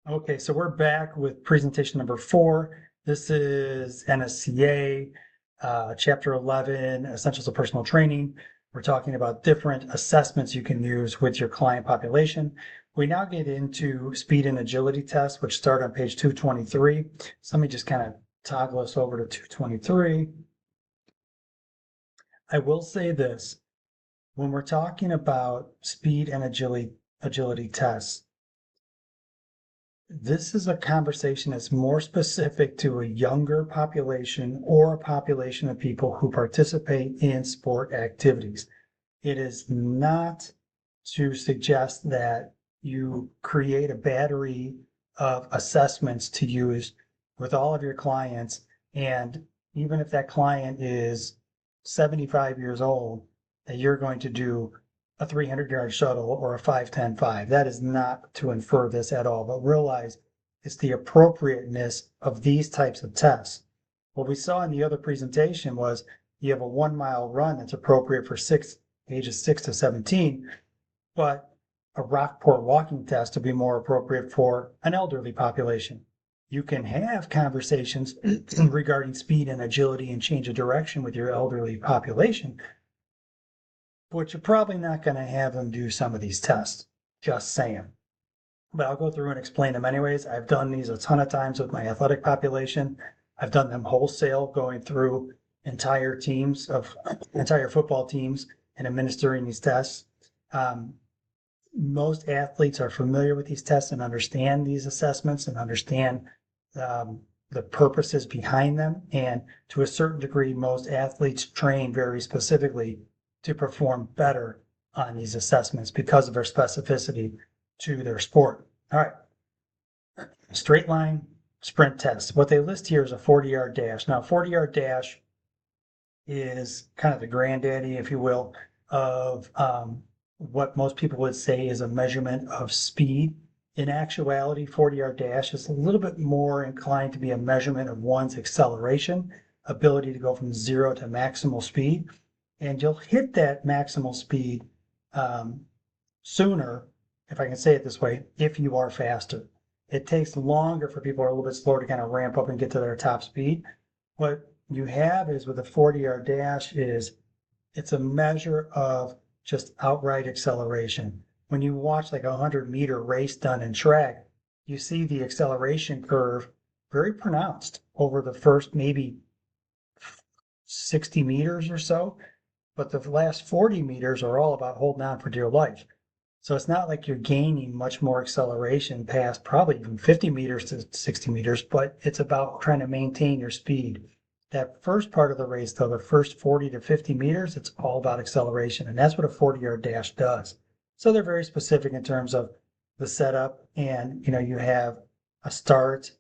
Okay, so we're back with presentation number 4. This is NSCA, Chapter 11, Essentials of Personal Training. We're talking about different assessments you can use with your client population. We now get into speed and agility tests, which start on page 223. So let me just kind of toggle us over to 223. I will say this, when we're talking about speed and agility tests, this is a conversation that's more specific to a younger population or a population of people who participate in sport activities. It is not to suggest that you create a battery of assessments to use with all of your clients. And even if that client is 75 years old, that you're going to do a 300-yard shuttle or a 5-10-5. That is not to infer this at all, but realize it's the appropriateness of these types of tests. What we saw in the other presentation was you have a 1-mile run that's appropriate for ages 6 to 17, but a Rockport walking test would be more appropriate for an elderly population. You can have conversations regarding speed and agility and change of direction with your elderly population, but you're probably not going to have them do some of these tests. Just saying. But I'll go through and explain them anyways. I've done these a ton of times with my athletic population. I've done them wholesale, going through entire football teams and administering these tests. Most athletes are familiar with these tests and understand these assessments and understand the purposes behind them. And to a certain degree, most athletes train very specifically to perform better on these assessments because of their specificity to their sport. All right, straight line sprint test. What they list here is a 40-yard dash. Now, 40-yard dash is kind of the granddaddy, if you will, of what most people would say is a measurement of speed. In actuality, 40-yard dash is a little bit more inclined to be a measurement of one's acceleration, ability to go from 0 to maximal speed. And you'll hit that maximal speed sooner, if I can say it this way, if you are faster. It takes longer for people who are a little bit slower to kind of ramp up and get to their top speed. What you have is with a 40-yard dash is it's a measure of just outright acceleration. When you watch like a 100-meter race done in track, you see the acceleration curve very pronounced over the first maybe 60 meters or so. But the last 40 meters are all about holding on for dear life. So it's not like you're gaining much more acceleration past probably even 50 meters to 60 meters, but it's about trying to maintain your speed. That first part of the race, though, the first 40 to 50 meters, it's all about acceleration, and that's what a 40-yard dash does. So they're very specific in terms of the setup, and you have a start,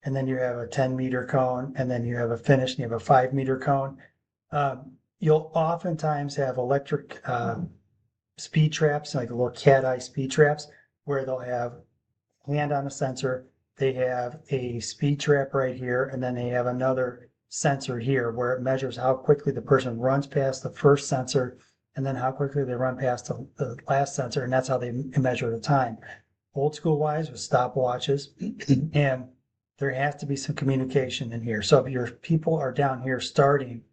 and then you have a 10-meter cone, and then you have a finish, and you have a 5-meter cone. You'll oftentimes have electric speed traps, like little cat eye speed traps, where they'll have hand on a sensor. They have a speed trap right here, and then they have another sensor here where it measures how quickly the person runs past the first sensor and then how quickly they run past the last sensor, and that's how they measure the time. Old school wise with stopwatches, and there has to be some communication in here. So if your people are down here starting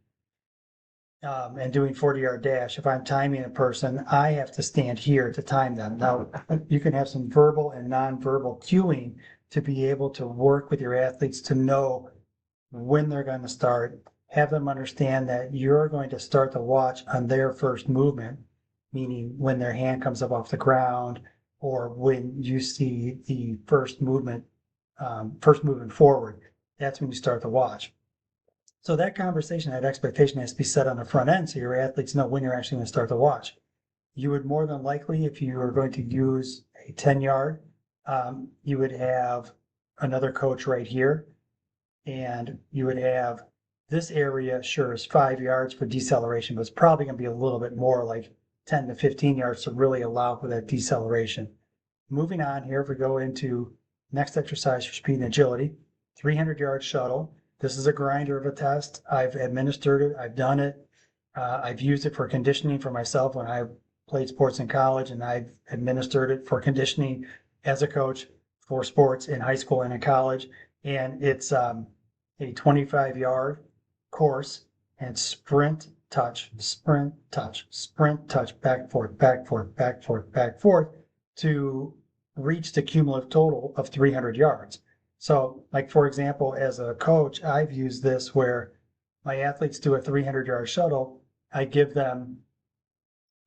and doing 40-yard dash, if I'm timing a person, I have to stand here to time them. Now, you can have some verbal and nonverbal cueing to be able to work with your athletes to know when they're going to start, have them understand that you're going to start the watch on their first movement, meaning when their hand comes up off the ground or when you see the first movement forward. That's when you start the watch. So that conversation, that expectation has to be set on the front end so your athletes know when you're actually going to start the watch. You would more than likely, if you are going to use a 10-yard, you would have another coach right here, and you would have this area, sure, is 5 yards for deceleration, but it's probably going to be a little bit more like 10 to 15 yards to really allow for that deceleration. Moving on here, if we go into next exercise for speed and agility, 300-yard shuttle. This is a grinder of a test. I've administered it. I've done it. I've used it for conditioning for myself when I played sports in college, and I've administered it for conditioning as a coach for sports in high school and in college. And it's a 25-yard course and sprint, touch, sprint, touch, sprint, touch, back, forth, back, forth, back, forth, back, forth to reach the cumulative total of 300 yards. So like, for example, as a coach, I've used this where my athletes do a 300-yard shuttle. I give them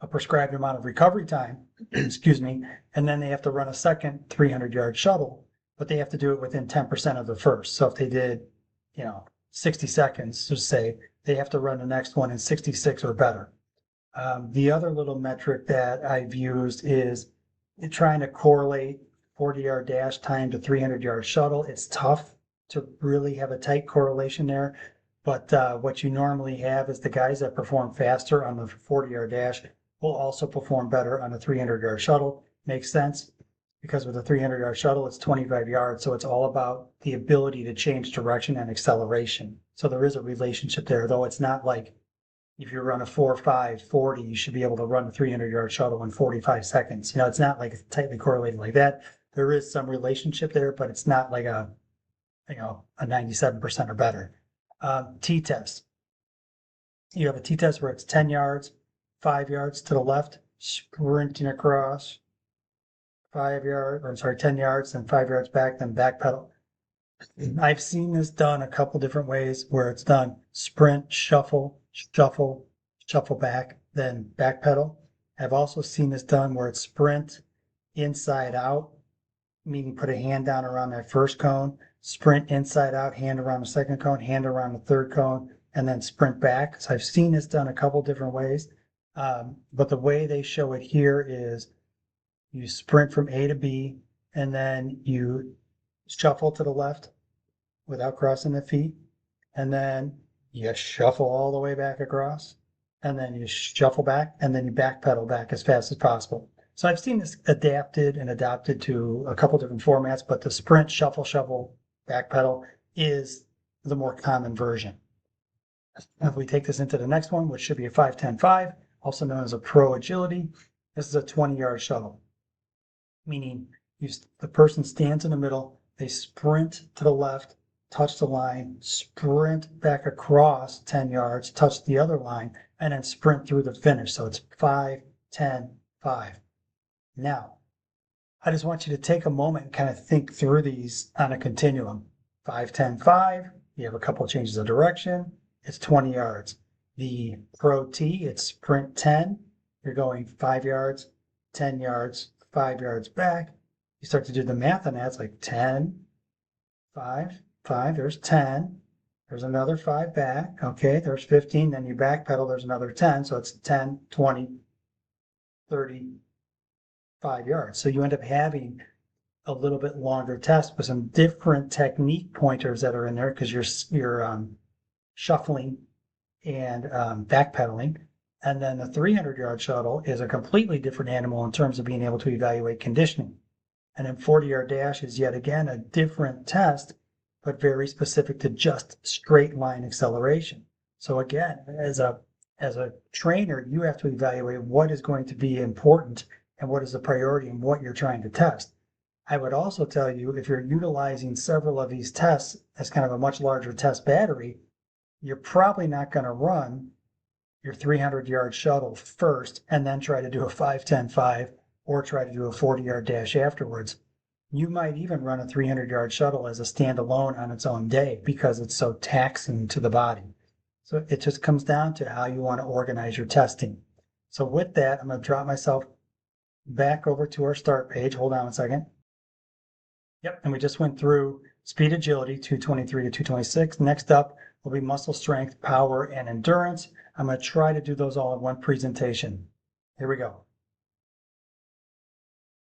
a prescribed amount of recovery time, excuse me, and then they have to run a second 300-yard shuttle, but they have to do it within 10% of the first. So if they did, 60 seconds, just say, they have to run the next one in 66 or better. The other little metric that I've used is trying to correlate 40-yard dash time to 300-yard shuttle. It's tough to really have a tight correlation there, but what you normally have is the guys that perform faster on the 40-yard dash will also perform better on a 300-yard shuttle. Makes sense, because with a 300-yard shuttle, it's 25 yards, so it's all about the ability to change direction and acceleration. So there is a relationship there, though it's not like if you run a 4.5 40, you should be able to run a 300-yard shuttle in 45 seconds. It's not like it's tightly correlated like that. There is some relationship there, but it's not like a 97% or better. T-test. You have a T-test where it's 10 yards, 5 yards to the left, sprinting across, 10 yards, then 5 yards back, then back pedal. I've seen this done a couple different ways where it's done sprint, shuffle, shuffle, shuffle back, then back pedal. I've also seen this done where it's sprint, inside out, meaning put a hand down around that first cone, sprint inside out, hand around the second cone, hand around the third cone, and then sprint back. So I've seen this done a couple different ways. But the way they show it here is you sprint from A to B, and then you shuffle to the left without crossing the feet, and then you shuffle all the way back across, and then you shuffle back, and then you back pedal back as fast as possible. So I've seen this adapted and adopted to a couple different formats, but the sprint, shuffle, shuffle, back pedal is the more common version. If we take this into the next one, which should be a 5-10-5, also known as a pro agility, this is a 20-yard shuttle, meaning the person stands in the middle, they sprint to the left, touch the line, sprint back across 10 yards, touch the other line, and then sprint through the finish. So it's 5-10-5. Now, I just want you to take a moment and kind of think through these on a continuum. 5-10-5, you have a couple changes of direction, it's 20 yards. The Pro T, it's sprint 10, you're going 5 yards, 10 yards, 5 yards back. You start to do the math on that, it's like 10, 5, there's 10, there's another 5 back, okay, there's 15, then you back pedal, there's another 10, so it's 10, 20, 30, 5 yards. So you end up having a little bit longer test with some different technique pointers that are in there because you're shuffling and backpedaling. And then the 300-yard shuttle is a completely different animal in terms of being able to evaluate conditioning. And then 40-yard dash is yet again a different test, but very specific to just straight line acceleration. So again, as a trainer, you have to evaluate what is going to be important and what is the priority and what you're trying to test. I would also tell you, if you're utilizing several of these tests as kind of a much larger test battery, you're probably not going to run your 300-yard shuttle first and then try to do a 5-10-5 or try to do a 40-yard dash afterwards. You might even run a 300-yard shuttle as a standalone on its own day because it's so taxing to the body. So it just comes down to how you want to organize your testing. So with that, I'm going to drop myself back over to our start page. Hold on 1 second. Yep, and we just went through speed agility, 223 to 226. Next up will be muscle strength, power, and endurance. I'm going to try to do those all in one presentation. Here we go.